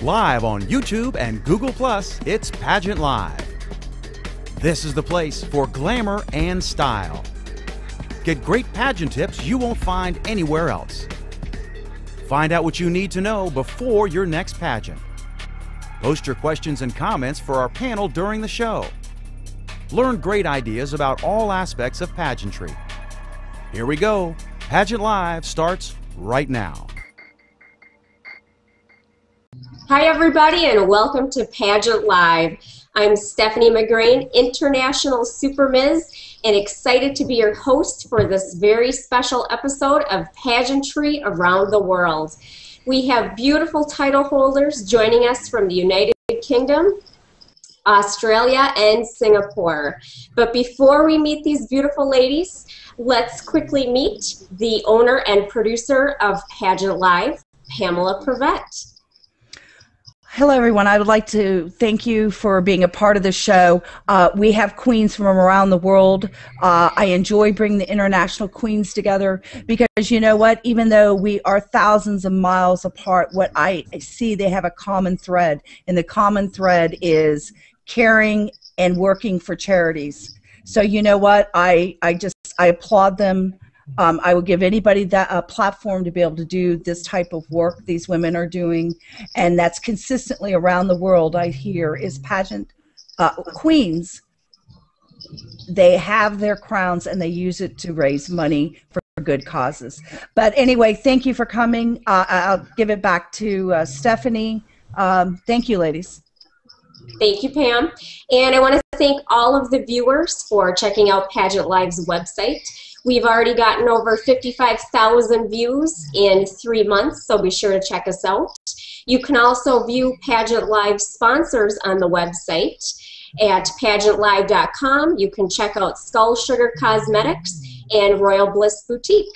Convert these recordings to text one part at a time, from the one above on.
Live on YouTube and Google+, it's Pageant Live. This is the place for glamour and style. Get great pageant tips you won't find anywhere else. Find out what you need to know before your next pageant. Post your questions and comments for our panel during the show. Learn great ideas about all aspects of pageantry. Here we go. Pageant Live starts right now. Hi everybody and welcome to Pageant Live. I'm Stephanie McGrain, International Super Ms, and excited to be your host for this very special episode of Pageantry Around the World. We have beautiful title holders joining us from the United Kingdom, Australia, and Singapore. But before we meet these beautiful ladies, let's quickly meet the owner and producer of Pageant Live, Pamela Prevette. Hello, everyone. I would like to thank you for being a part of the show. We have queens from around the world. I enjoy bringing the international queens together because you know what? Even though we are thousands of miles apart, what I see, they have a common thread, and the common thread is caring and working for charities. So you know what? I applaud them. I would give anybody that a platform to be able to do this type of work these women are doing, and that's consistently around the world. I hear is pageant queens. They have their crowns and they use it to raise money for good causes. But anyway, thank you for coming. I'll give it back to Stephanie. Thank you, ladies. Thank you, Pam. And I want to thank all of the viewers for checking out Pageant Live's website. We've already gotten over 55,000 views in 3 months, so be sure to check us out. You can also view Pageant Live sponsors on the website at PageantLIVE.com. You can check out Skull Sugar Cosmetics and Royal Bliss Boutique.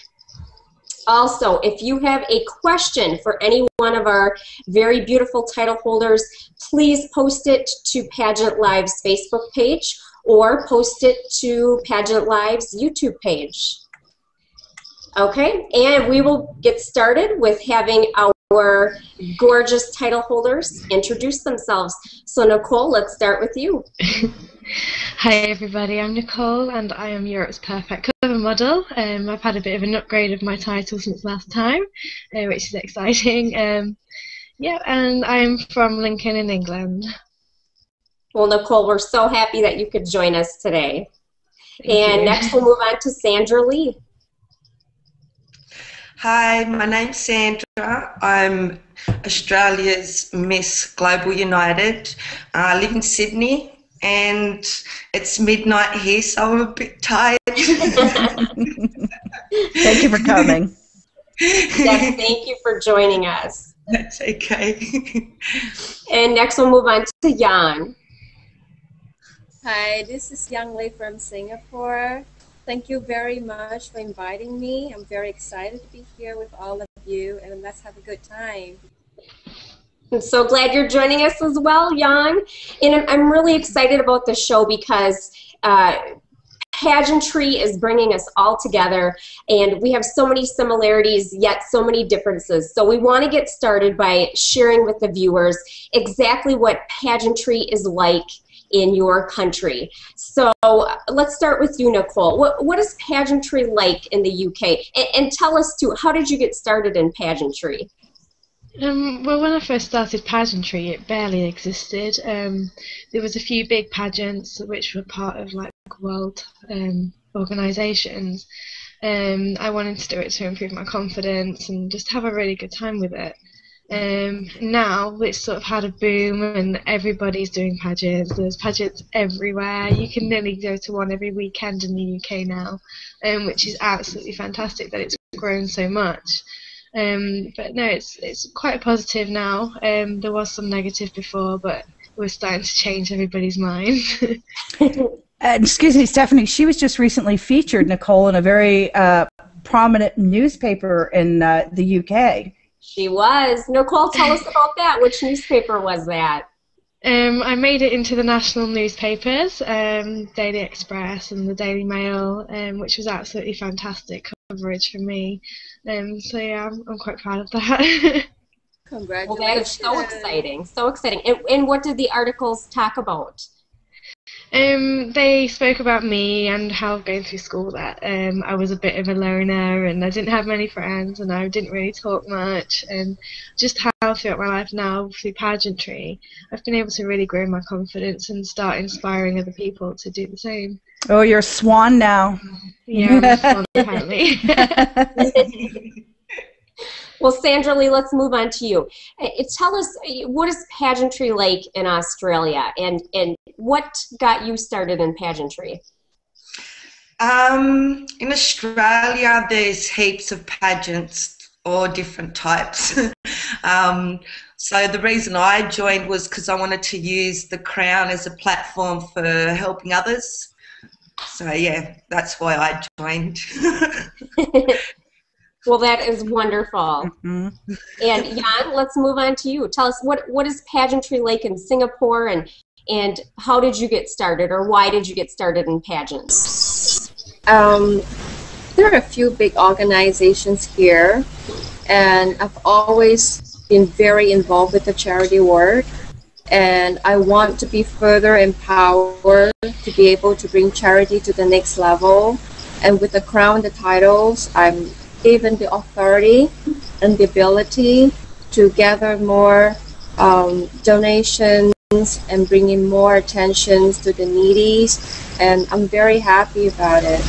Also, if you have a question for any one of our very beautiful title holders, please post it to Pageant Live's Facebook page or post it to Pageant Live's YouTube page. Okay, and we will get started with having our gorgeous title holders introduce themselves. So Nicole, let's start with you. Hi everybody, I'm Nicole and I am Europe's Perfect Cover Model. I've had a bit of an upgrade of my title since last time, which is exciting. Yeah, and I'm from Lincoln in England. Well, Nicole, we're so happy that you could join us today. Thank you. Next we'll move on to Sandra-lee. Hi, my name's Sandra. I'm Australia's Miss Global United. I live in Sydney and it's midnight here, so I'm a bit tired. Thank you for coming. Yes, thank you for joining us. That's okay. And next we'll move on to Jan. Hi, this is Yang Lei from Singapore. Thank you very much for inviting me. I'm very excited to be here with all of you, and let's have a good time. I'm so glad you're joining us as well, Yang. And I'm really excited about the show because pageantry is bringing us all together, and we have so many similarities, yet so many differences. So we want to get started by sharing with the viewers exactly what pageantry is like in your country. So let's start with you, Nicole. What is pageantry like in the UK? And tell us too, how did you get started in pageantry? Well, when I first started pageantry, it barely existed. There was a few big pageants which were part of like world organisations. I wanted to do it to improve my confidence and just have a really good time with it. Now it's sort of had a boom and everybody's doing pageants. There's pageants everywhere. You can nearly go to one every weekend in the UK now, which is absolutely fantastic that it's grown so much. But no, it's quite positive now. There was some negative before, but we're starting to change everybody's mind. Excuse me, Stephanie, she was just recently featured, Nicole, in a very prominent newspaper in the UK. She was. Nicole, tell us about that. Which newspaper was that? I made it into the national newspapers, Daily Express and the Daily Mail, which was absolutely fantastic coverage for me. So yeah, I'm quite proud of that. Well, that is Congratulations. so exciting, so exciting. And what did the articles talk about? They spoke about me and how going through school that I was a bit of a loner and I didn't have many friends and I didn't really talk much, and just how throughout my life now through pageantry I've been able to really grow my confidence and start inspiring other people to do the same. Oh, you're a swan now. Yeah, I'm a swan apparently. Well, Sandra-lee, let's move on to you. Tell us, what is pageantry like in Australia, and what got you started in pageantry? In Australia, there's heaps of pageants, all different types. So the reason I joined was because I wanted to use the Crown as a platform for helping others. So yeah, that's why I joined. Well, that is wonderful. Mm-hmm. And Jan, let's move on to you. Tell us, what is pageantry like in Singapore, and how did you get started, or why did you get started in pageants? There are a few big organizations here, and I've always been very involved with the charity work, and I want to be further empowered to be able to bring charity to the next level. And with the Crown, the titles, I'm given the authority and the ability to gather more donations and bring in more attentions to the needies, and I'm very happy about it.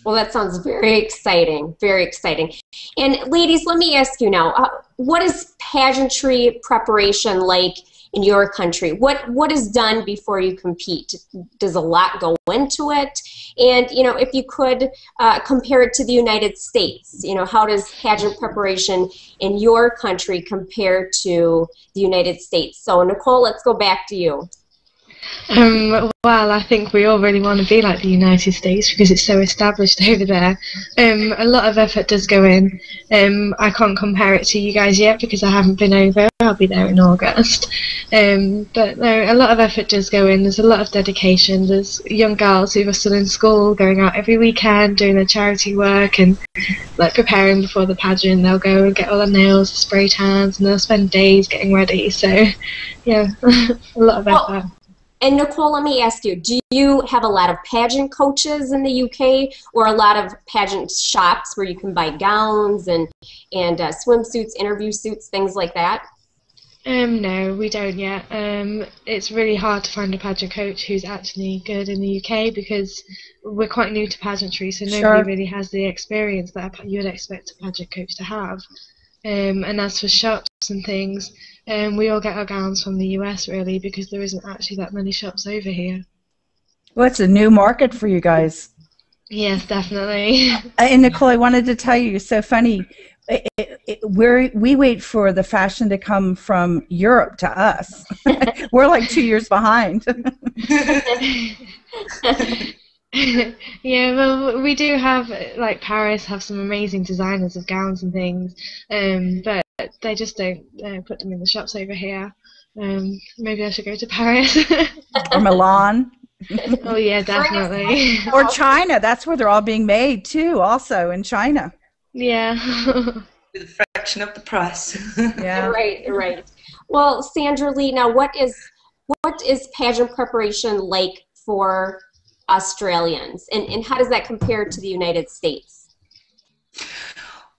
Well, that sounds very exciting, very exciting. And ladies, let me ask you now, what is pageantry preparation like in your country? What is done before you compete? Does a lot go into it? And, you know, if you could compare it to the United States, you know, how does pageant preparation in your country compare to the United States? So, Nicole, let's go back to you. Well, I think we all really want to be like the United States because it's so established over there. A lot of effort does go in. I can't compare it to you guys yet because I haven't been over. I'll be there in August. But no, a lot of effort does go in. There's a lot of dedication. There's young girls who are still in school going out every weekend doing their charity work and like preparing before the pageant. They'll go and get all their nails, spray tans, and they'll spend days getting ready. So, yeah, a lot of effort. And Nicole, let me ask you, do you have a lot of pageant coaches in the UK, or a lot of pageant shops where you can buy gowns and swimsuits, interview suits, things like that? No, we don't yet. It's really hard to find a pageant coach who's actually good in the UK because we're quite new to pageantry, so nobody really has the experience that you would expect a pageant coach to have. And as for shops and things, we all get our gowns from the US really because there isn't actually that many shops over here. Well, it's a new market for you guys. Yes, definitely. And Nicole, I wanted to tell you, it's so funny. We wait for the fashion to come from Europe to us. We're like 2 years behind. Yeah, well, we do have, like Paris have some amazing designers of gowns and things, but they just don't put them in the shops over here. Maybe I should go to Paris. Or Milan. Oh yeah, definitely. Or China. That's where they're all being made too, also in China. Yeah. With a fraction of the price. Yeah. Right. Well, Sandra-lee, now what is pageant preparation like for Australians, and how does that compare to the United States?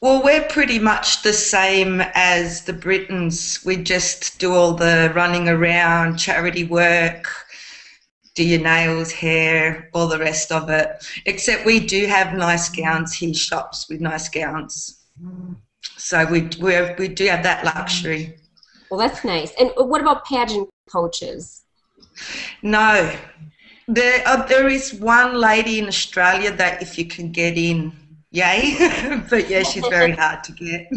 Well, we're pretty much the same as the Britons. We just do all the running around, charity work, do your nails, hair, all the rest of it. Except we do have nice gowns here, shops with nice gowns. So we do have that luxury. Well, that's nice. And what about pageant coaches? No. There is one lady in Australia that if you can get in, yay. But yeah, she's very hard to get.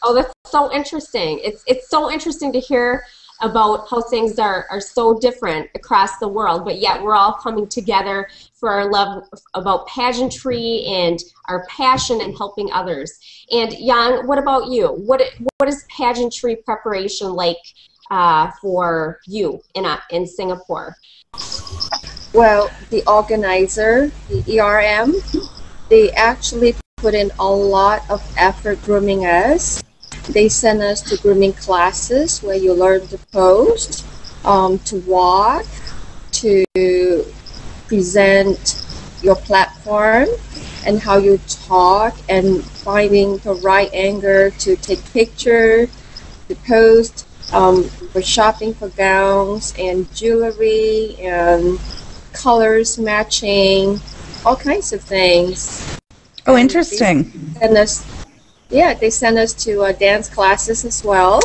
Oh, that's so interesting. It's so interesting to hear about how things are so different across the world, but yet we're all coming together for our love about pageantry and our passion in helping others. And Jan, what about you? What is pageantry preparation like for you in Singapore? Well, the organizer, the ERM, they actually put in a lot of effort grooming us. They send us to grooming classes where you learn to pose, to walk, to present your platform, and how you talk, and finding the right angle to take pictures, to post. We're shopping for gowns and jewelry and colors matching, all kinds of things. Oh, interesting. They send us to dance classes as well.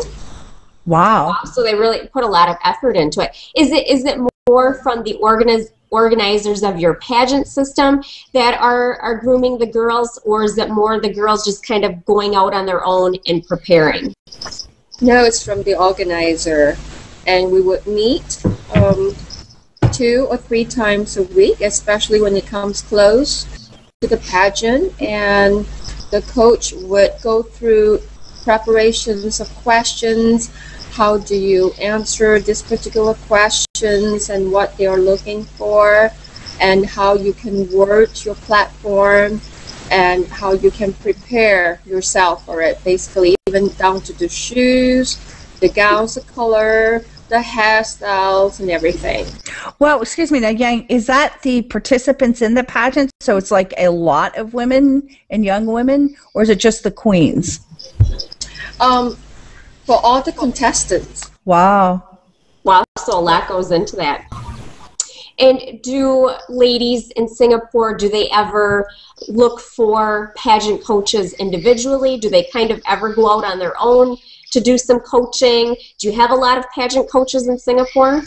Wow. So they really put a lot of effort into it. Is it more from the organizers of your pageant system that are grooming the girls, or is it more the girls just kind of going out on their own and preparing? No, it's from the organizer, and we would meet 2 or 3 times a week, especially when it comes close to the pageant, and the coach would go through preparations of questions. How do you answer this particular questions and what they are looking for, and how you can word your platform, and how you can prepare yourself for it, basically, even down to the shoes, the gowns, the color, the hairstyles, and everything. Well, excuse me, now, Yang, is that the participants in the pageant? So it's like a lot of women and young women, or is it just the queens? For all the contestants. Wow. Wow, so a lot goes into that. And do ladies in Singapore, do they ever look for pageant coaches individually? Do they kind of ever go out on their own to do some coaching? Do you have a lot of pageant coaches in Singapore?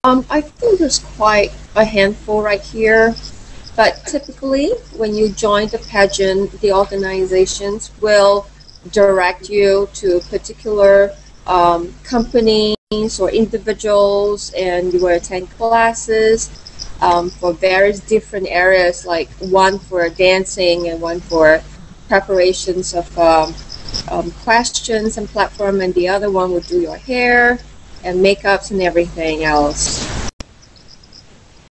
I think there's quite a handful right here. But typically, when you join the pageant, the organizations will direct you to particular companies or individuals, and you will attend classes for various different areas, like one for dancing and one for preparations of questions and platform, and the other one will do your hair and makeups and everything else.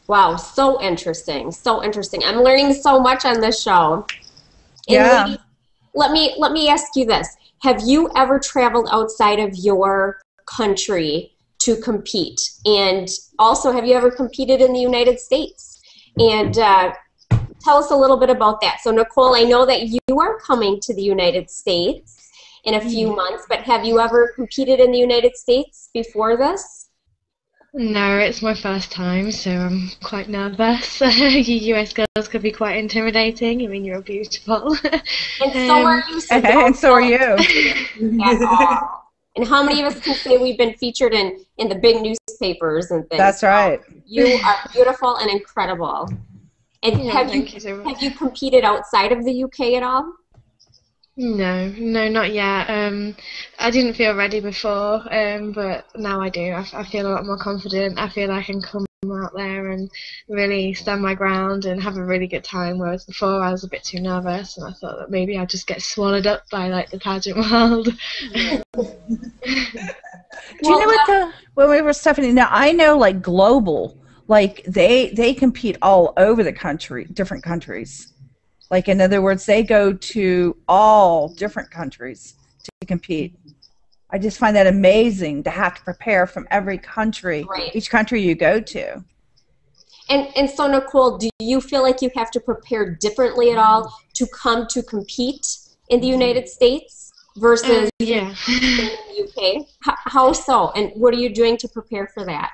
Wow, so interesting, so interesting. I'm learning so much on this show. And Yeah. ladies, let me ask you this. Have you ever traveled outside of your country to compete? And also, have you ever competed in the United States? And tell us a little bit about that. So, Nicole, I know that you are coming to the United States in a few months, but have you ever competed in the United States before this? No, it's my first time, so I'm quite nervous. You US girls could be quite intimidating. I mean, you're beautiful. And so are you. So And so are you. At all. And how many of us can say we've been featured in the big newspapers and things? That's right. You are beautiful and incredible. And Yeah, have thank you so much. you competed outside of the UK at all? No, not yet. I didn't feel ready before, but now I do. I feel a lot more confident. I feel I can come out there and really stand my ground and have a really good time, whereas before I was a bit too nervous, and I thought that maybe I'd just get swallowed up by like the pageant world. Do you know what when we were, Stephanie, now I know like global, like they compete all over the country, different countries. Like, in other words, they go to all different countries to compete. I just find that amazing to have to prepare from every country, Right. each country you go to. And so, Nicole, do you feel like you have to prepare differently at all to come to compete in the United States versus Yeah. in the UK? How so? And what are you doing to prepare for that?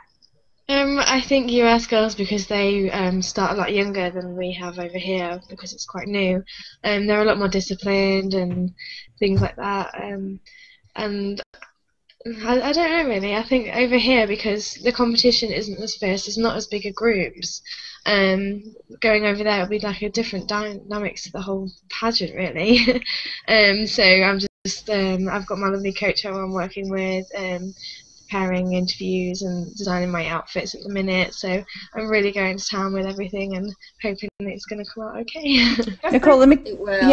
I think US girls, because they start a lot younger than we have over here, because it's quite new, they're a lot more disciplined and things like that. And I don't know really. I think over here, because the competition isn't as fierce, it's not as big a groups. Going over there will be like a different dynamics to the whole pageant, really. So I'm just I've got my lovely coach who I'm working with. Preparing interviews and designing my outfits at the minute, so I'm really going to town with everything and hoping that it's going to come out okay. Nicole, let me It will.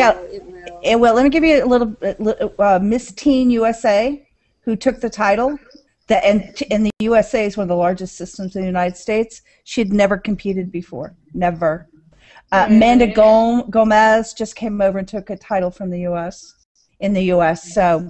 it will. Let me give you a little Miss Teen USA, who took the title. That and the USA is one of the largest systems in the United States. She had never competed before, never. Amanda Gomez just came over and took a title from the U.S. in the U.S. So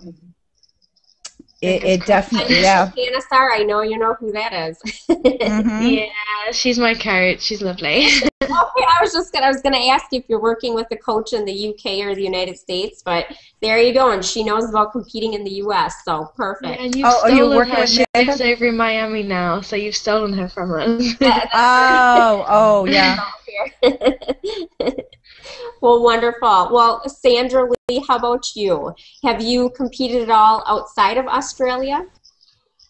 it definitely, yeah. Canasar, I know you know who that is. Yeah, she's my coach. She's lovely. Okay, I was gonna ask you if you're working with a coach in the UK or the United States, but there you go, and she knows about competing in the US, so perfect. Yeah, and you've stolen her. She lives over in Miami now, so you've stolen her from us. Yeah. Well, wonderful. Well, Sandra-lee, how about you? Have you competed at all outside of Australia?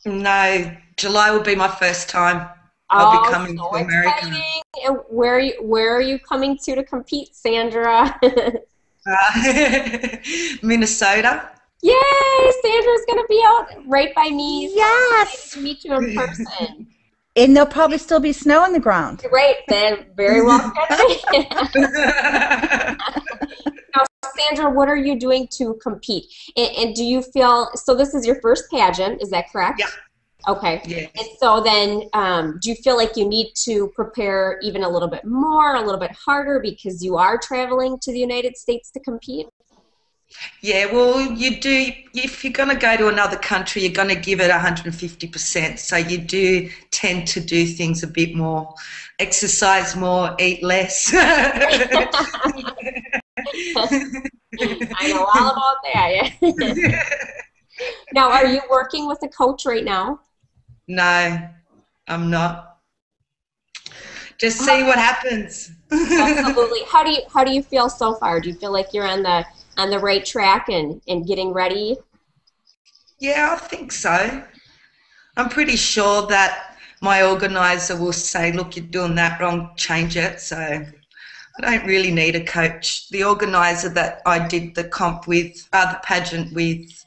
No, July will be my first time. I'll be coming to America. Exciting. And where are you coming to compete, Sandra? Minnesota. Yay! Sandra's going to be out right by me. Yes! So to meet you in person. And there'll probably still be snow on the ground. Right, then very well could. Now, Sandra, what are you doing to compete? And do you feel, so this is your first pageant, is that correct? Yeah. Okay. Yeah. And so then do you feel like you need to prepare even a little bit more, a little bit harder because you are traveling to the United States to compete? Yeah, well, you do. If you're going to go to another country, you're going to give it 150%. So you do tend to do things a bit more, exercise more, eat less. I know all about that. Yeah. Now, are you working with a coach right now? No, I'm not. Just see what happens. Absolutely. How do you feel so far? Do you feel like you're on the right track and getting ready? Yeah, I think so. I'm pretty sure that my organizer will say, look, you're doing that wrong, change it. So I don't really need a coach. The organizer that I did the comp with, the pageant with,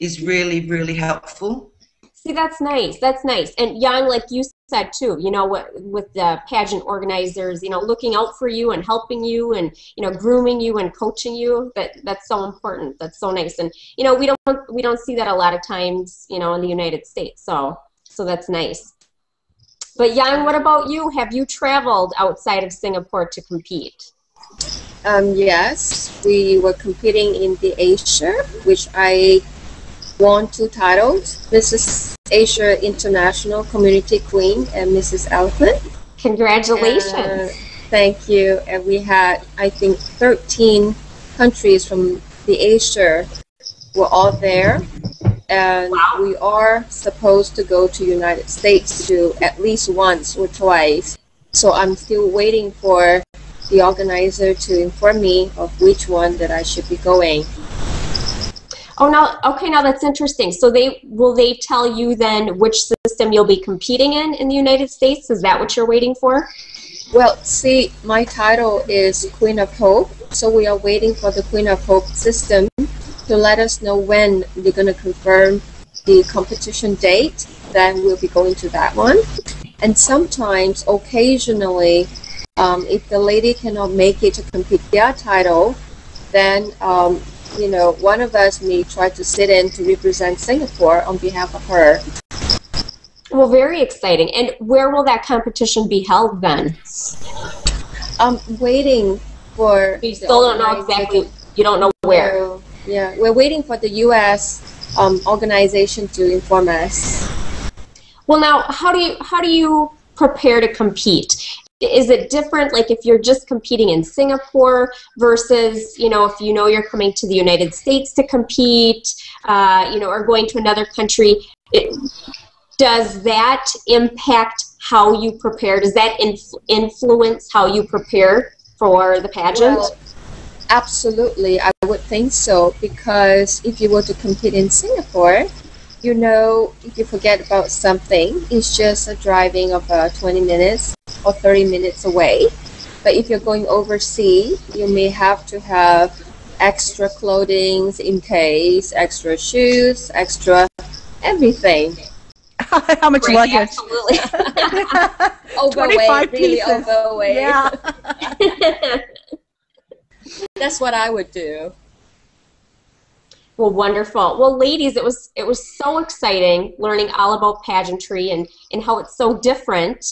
is really, really helpful. See, that's nice. That's nice. And Yang, like you said too, you know, with the pageant organizers, you know, looking out for you and helping you and, you know, grooming you and coaching you, that's so important. That's so nice. And, you know, we don't see that a lot of times, you know, in the United States. So that's nice. But Yang, what about you? Have you traveled outside of Singapore to compete? Yes, we were competing in the Asia, which I won 2 titles, Mrs. Asia International Community Queen and Mrs. Elephant. Congratulations. Thank you. And we had, I think, 13 countries from the Asia were all there. And wow. We are supposed to go to United States to at least once or twice. So I'm still waiting for the organizer to inform me of which one that I should be going. Oh, now that's interesting. So will they tell you then which system you'll be competing in the United States? Is that what you're waiting for? Well, see, my title is Queen of Hope, so we are waiting for the Queen of Hope system to let us know when they're going to confirm the competition date. Then we'll be going to that one. And sometimes, occasionally, if the lady cannot make it to compete their title, then you know, one of us may try to sit in to represent Singapore on behalf of her. Well, very exciting. And where will that competition be held then? I'm waiting for... You still don't know exactly, you don't know where? Yeah, we're waiting for the U.S. Organization to inform us. Well, now, how do you prepare to compete? Is it different, like if you're just competing in Singapore versus, you know, if you know you're coming to the United States to compete, you know, or going to another country? Does that impact how you prepare? Does that influence how you prepare for the pageant? Well, absolutely, I would think so, because if you were to compete in Singapore, you know, if you forget about something, it's just a driving of 20 minutes or 30 minutes away. But if you're going overseas, you may have to have extra clothing in case, extra shoes, extra everything. How much luggage? Absolutely. Overweight, really overweight. Yeah. That's what I would do. Well, wonderful. Well, ladies, it was so exciting learning all about pageantry and how it's so different.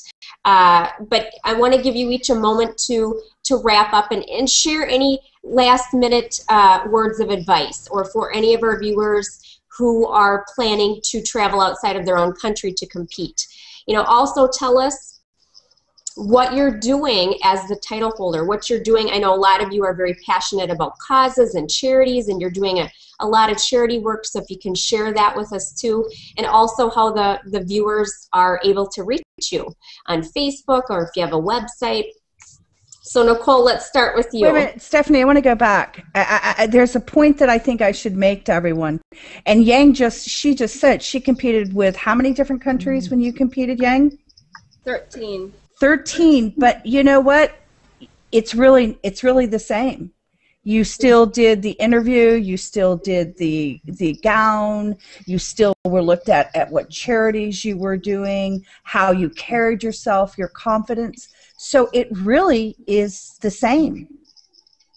But I want to give you each a moment to to wrap up and share any last minute words of advice, or for any of our viewers who are planning to travel outside of their own country to compete. You know, also tell us what you're doing as the title holder, what you're doing. I know a lot of you are very passionate about causes and charities, and you're doing a lot of charity work, so if you can share that with us too, and also how the viewers are able to reach you on Facebook, or if you have a website. So Nicole, let's start with you. Wait a minute, Stephanie, I want to go back. There's a point that I think I should make to everyone. And Yang she just said she competed with how many different countries when you competed, Yang? 13. 13, but you know what? It's really the same. You still did the interview, you still did the gown, you still were looked at what charities you were doing, how you carried yourself, your confidence. So it really is the same.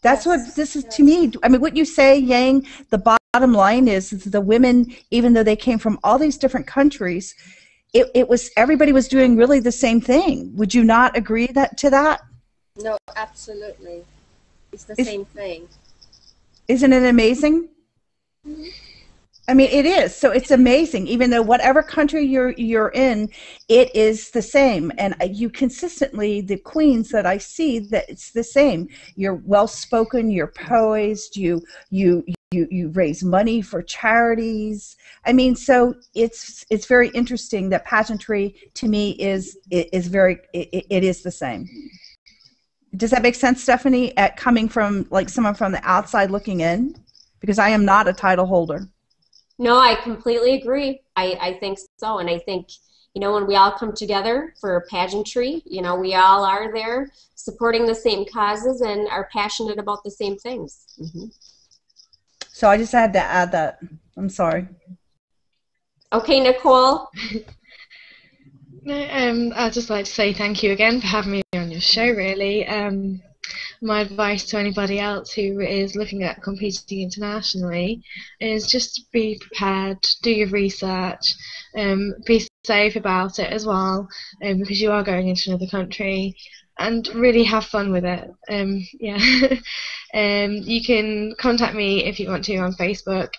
That's what this is to me. I mean, what you say, Yang, the bottom line is the women, even though they came from all these different countries, it was, everybody was doing really the same thing. Would you not agree to that? No, absolutely. It's the same thing. Isn't it amazing? I mean, it is. So it's amazing. Even though whatever country you're in, it is the same. And you consistently, the queens that I see, that it's the same. You're well-spoken. You're poised. You raise money for charities. I mean, so it's very interesting that pageantry to me is very it is the same. Does that make sense, Stephanie? Coming from like someone from the outside looking in, because I am not a title holder. No, I completely agree. I think so, and I think, you know, when we all come together for pageantry, you know, we all are there supporting the same causes and are passionate about the same things. Mm-hmm. So I just had to add that. I'm sorry. Okay, Nicole. No, I'd just like to say thank you again for having me on your show, really. My advice to anybody else who is looking at competing internationally is just be prepared, do your research, be safe about it as well, because you are going into another country, and really have fun with it. Yeah. You can contact me if you want to on Facebook,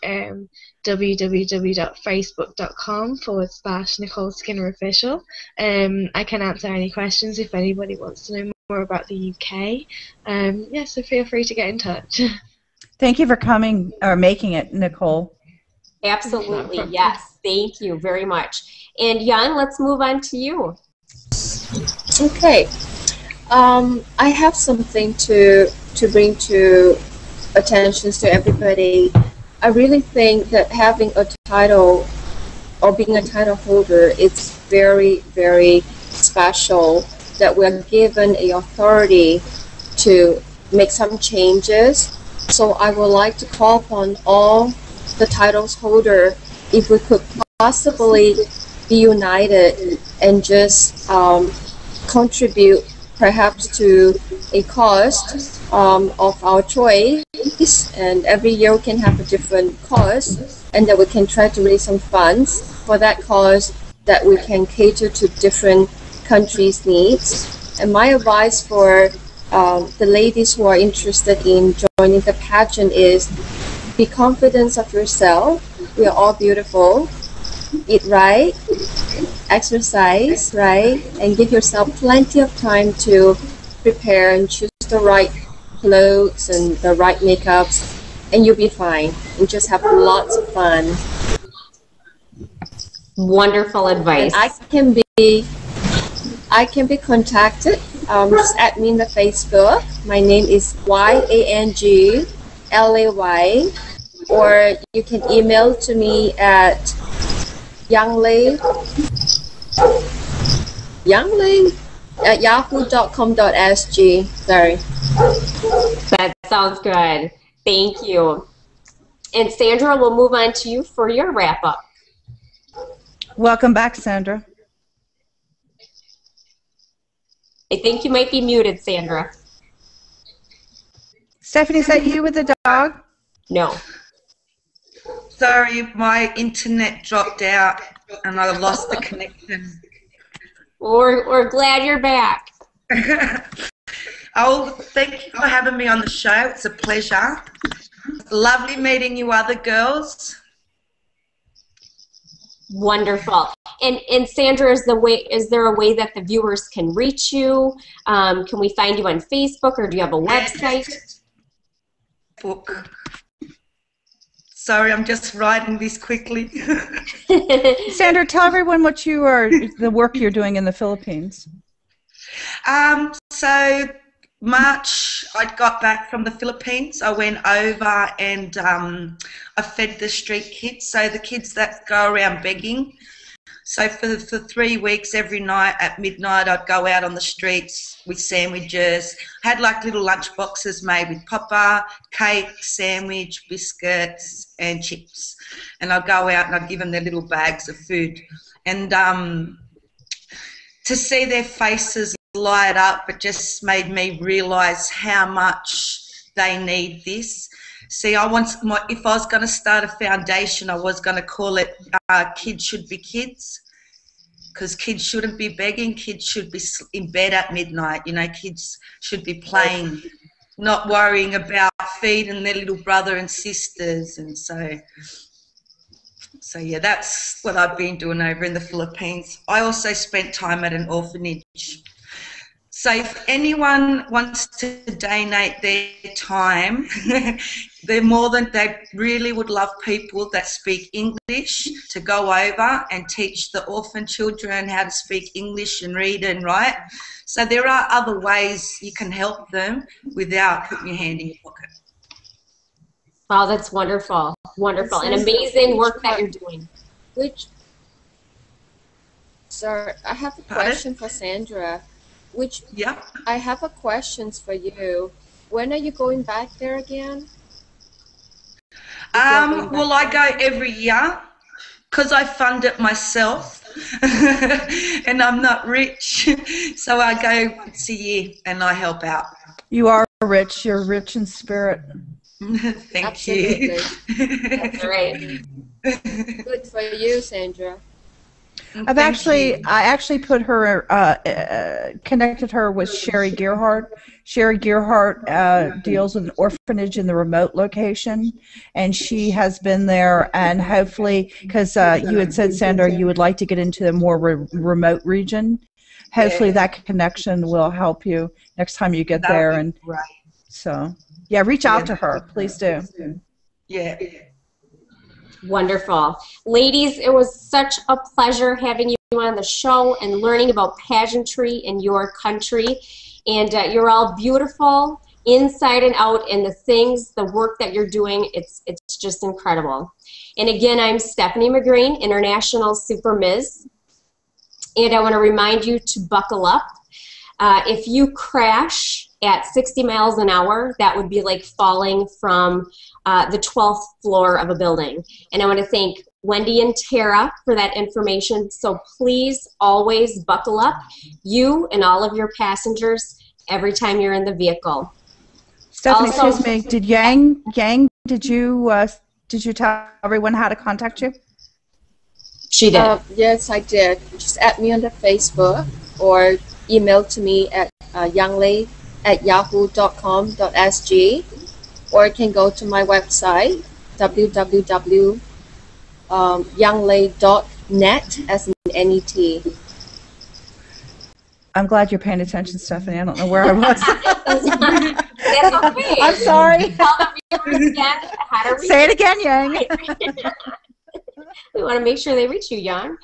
www.facebook.com/Nicole Skinner Official. I can answer any questions if anybody wants to know more about the UK. Yeah, so feel free to get in touch. Thank you for coming or making it, Nicole. Absolutely, yes. Thank you very much. And Jan, let's move on to you. Okay. I have something to bring to attention to everybody. I really think that having a title or being a title holder, it's very, very special that we're given the authority to make some changes. So I would like to call upon all the titles holder, if we could possibly be united and just contribute perhaps to a cause of our choice, and every year we can have a different cause, and that we can try to raise some funds for that cause, that we can cater to different countries' needs. And my advice for the ladies who are interested in joining the pageant is be confident of yourself. We are all beautiful. Eat right, exercise right, and give yourself plenty of time to prepare and choose the right clothes and the right makeups, and you'll be fine. And just have lots of fun. Wonderful advice. And I can be contacted. Just add me in the Facebook. My name is YANGLAY, or you can email to me at younglay@yahoo.com.sg. Sorry. That sounds good. Thank you. And Sandra, we'll move on to you for your wrap-up. Welcome back, Sandra. I think you might be muted, Sandra. Stephanie, is that you with the dog? No. Sorry, my internet dropped out and I lost the connection. We're glad you're back. Oh, thank you for having me on the show. It's a pleasure. Lovely meeting you other girls. Wonderful. And Sandra, is there a way that the viewers can reach you? Can we find you on Facebook, or do you have a website? Book. Sorry, I'm just writing this quickly. Sandra, tell everyone what the work you're doing in the Philippines. So March, I got back from the Philippines. I went over and I fed the street kids, so the kids that go around begging. So for 3 weeks, every night at midnight, I'd go out on the streets with sandwiches. I had like little lunch boxes made with papa, cake, sandwich, biscuits, and chips. And I'd go out and I'd give them their little bags of food. And to see their faces light up, it just made me realise how much they need this. See, if I was going to start a foundation, I was going to call it Kids Should Be Kids, because kids shouldn't be begging. Kids should be in bed at midnight. You know, kids should be playing, not worrying about feeding their little brother and sisters. And so yeah, that's what I've been doing over in the Philippines. I also spent time at an orphanage. So if anyone wants to donate their time, they really would love people that speak English to go over and teach the orphan children how to speak English and read and write. So there are other ways you can help them without putting your hand in your pocket. Wow, that's wonderful. Wonderful. And amazing work that you're doing. Sir, I have a question for Sandra. Yeah. I have a question for you. When are you going back there again? Well, I go every year because I fund it myself and I'm not rich. So I go once a year and I help out. You are rich. You're rich in spirit. Thank Absolutely. you. That's great. Good for you, Sandra. I actually put her, connected her with Sherry Gearhart. Sherry Gearhart deals with an orphanage in the remote location, and she has been there, and hopefully, because you had said, Sandra, you would like to get into the more remote region, hopefully that connection will help you next time you get there. And right. So, yeah, reach out to her. Please do. Yeah. Wonderful. Ladies, it was such a pleasure having you on the show and learning about pageantry in your country. And you're all beautiful inside and out, and the work that you're doing, it's just incredible. And again, I'm Stephanie McGreen, International Super Ms. And I want to remind you to buckle up. If you crash at 60 miles an hour, that would be like falling from the 12th floor of a building. And I want to thank Wendy and Tara for that information. So please always buckle up, you and all of your passengers, every time you're in the vehicle. Stephanie, excuse me, did Yang, did you tell everyone how to contact you? She did. Yes, I did. Just add me on the Facebook or email to me at younglei@yahoo.com.sg, or you can go to my website, www.younglei.net, as in N-E-T. I'm glad you're paying attention, Stephanie. I don't know where I was. That's okay. I'm sorry. Tell the viewers again how to reach Say it again, Yang. We want to make sure they reach you, Yang.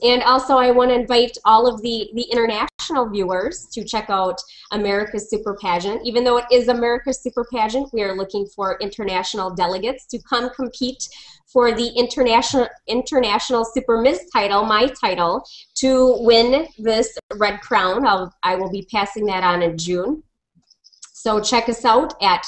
And also, I want to invite all of the international viewers to check out America's Super Pageant. Even though it is America's Super Pageant, we are looking for international delegates to come compete for the International Super Ms title, my title, to win this red crown. I will be passing that on in June. So check us out at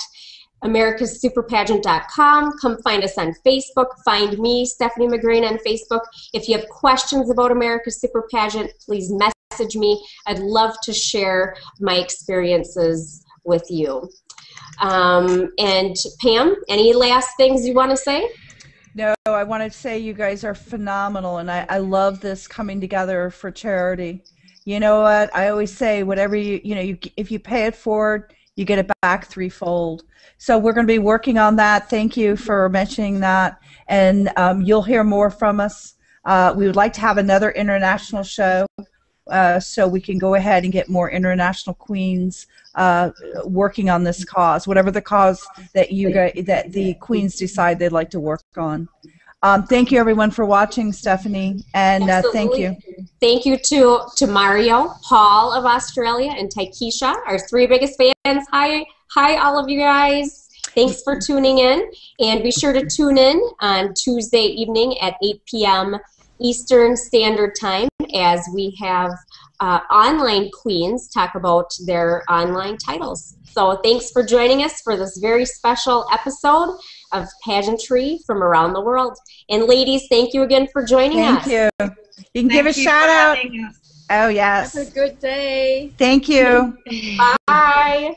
americasuperpageant.com. Come find us on Facebook. Find me, Stephanie McGreen, on Facebook. If you have questions about America's Super Pageant, please message me. I'd love to share my experiences with you. And Pam, any last things you want to say? No, I want to say you guys are phenomenal, and I love this coming together for charity. you know what? I always say, whatever if you pay it forward, you get it back threefold. So we're going to be working on that. Thank you for mentioning that. And you'll hear more from us. We would like to have another international show so we can go ahead and get more international queens working on this cause, whatever the cause that that the queens decide they'd like to work on. Thank you, everyone, for watching, Stephanie, and thank you. Thank you to Mario, Paul of Australia, and Taikisha, our 3 biggest fans. Hi, all of you guys. Thanks for tuning in, and be sure to tune in on Tuesday evening at 8 p.m. Eastern Standard Time as we have online queens talk about their online titles. So thanks for joining us for this very special episode of pageantry from around the world. And ladies, thank you again for joining us. Thank you. You can give a shout out. Oh, yes. Have a good day. Thank you. Bye.